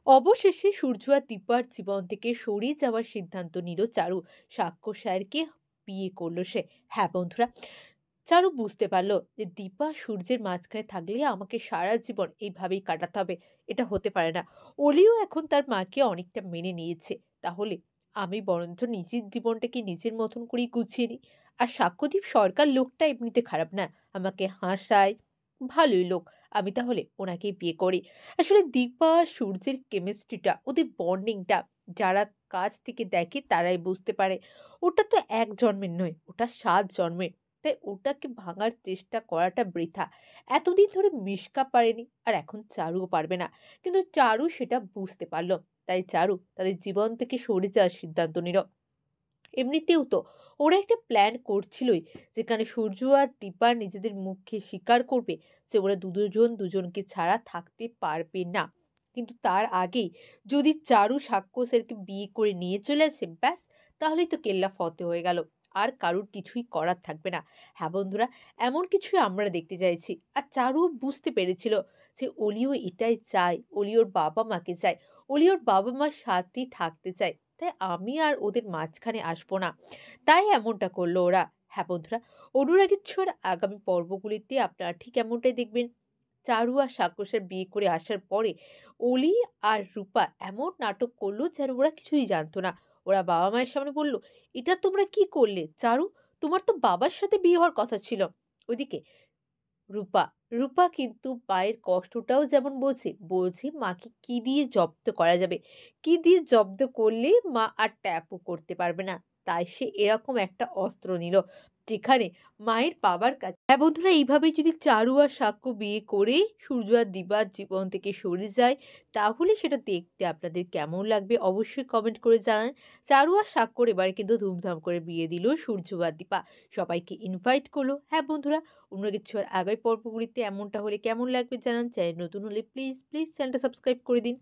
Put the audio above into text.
অবশেষে সূর্য আর দীপার জীবন থেকে সরিয়ে যাওয়ার সিদ্ধান্ত নিল চারু। সাক্ষ্য স্যারকে বিয়ে করলো সে। হ্যাঁ বন্ধুরা, চারু বুঝতে পারলো যে দীপা সূর্যের মাঝখানে থাকলে আমাকে সারা জীবন এইভাবেই কাটাতে হবে। এটা হতে পারে না। অলিও এখন তার মাকে অনেকটা মেনে নিয়েছে। তাহলে আমি বরঞ্চ নিজের জীবনটাকে নিজের মতন করেই গুছিয়ে নিই। আর সাক্ষ্যদীপ সরকার লোকটা এমনিতে খারাপ না, আমাকে হাসায়, ভালোই লোক। আমি তাহলে ওনাকেই বিয়ে করি। আসলে দীপা আর সূর্যের কেমিস্ট্রিটা, ওদের বন্ডিংটা যারা কাছ থেকে দেখে তারাই বুঝতে পারে। ওটা তো এক জন্মের নয়, ওটা ৭ জন্মের। তাই ওটাকে ভাঙার চেষ্টা করাটা বৃথা। এতদিন ধরে মিশকা পারেনি, আর এখন চারুও পারবে না। কিন্তু চারু সেটা বুঝতে পারল। তাই চারু তাদের জীবন থেকে সরে যাওয়ার সিদ্ধান্ত নিল। এমনিতেও তো ওরা একটা প্ল্যান করছিলই, যেখানে সূর্য আর দীপা নিজেদের মুখে স্বীকার করবে যে ওরা দুজন দুজনকে ছাড়া থাকতে পারবে না। কিন্তু তার আগেই যদি চারু সাক্ষ্য স্যারকে বিয়ে করে নিয়ে চলে আসে, ব্যাস, তাহলেই তো কেল্লা ফতে হয়ে গেল। আর কারুর কিছুই করার থাকবে না। হ্যাঁ বন্ধুরা, এমন কিছুই আমরা দেখতে চাইছি। আর চারুও বুঝতে পেরেছিল যে অলিও এটাই চায়, অলিওর বাবা মাকে চায়, অলিওর বাবা মার সাথেই থাকতে চায়। তাই আমি আর ওদের মাঝখানে আসবো না। তাই এমনটা করলো ওরা। হ্যাঁ বন্ধুরা, অনুরাগের ছোঁয়ার আগামী পর্বগুলিতে আপনারা ঠিক এমনটাই দেখবেন। চারু আর সাক্ষসের বিয়ে করে আসার পরে অলি আর রূপা এমন নাটক করলো যেন ওরা কিছুই জানতো না। ওরা বাবা মায়ের সামনে বলল, এটা তোমরা কি করলে চারু? তোমার তো বাবার সাথে বিয়ে হওয়ার কথা ছিল। ওইদিকে রূপা, রূপা কিন্তু মায়ের কষ্টটাও যেমন বোঝে, বোঝে মাকে কি দিয়ে জব্দ করা যাবে। কি দিয়ে জব্দ করলে মা আর ট্যাপও করতে পারবে না। তাই সে এরকম একটা অস্ত্র নিল, যেখানে মায়ের পাবার কাছে। হ্যাঁ বন্ধুরা, এইভাবেই যদি চারু আর সাক্ষ্য বিয়ে করে সূর্য আর দিবার জীবন থেকে সরে যায়, তাহলে সেটা দেখতে আপনাদের কেমন লাগবে অবশ্যই কমেন্ট করে জানান। চারু আর সাক্ষ্যর এবারে কিন্তু ধুমধাম করে বিয়ে দিল সূর্য আর দীপা। সবাইকে ইনভাইট করলো। হ্যাঁ বন্ধুরা, অন্য কিছু আর আগামী পর্বগুলিতে এমনটা হলে কেমন লাগবে জানান। চ্যানেল নতুন হলে প্লিজ চ্যানেলটা সাবস্ক্রাইব করে দিন।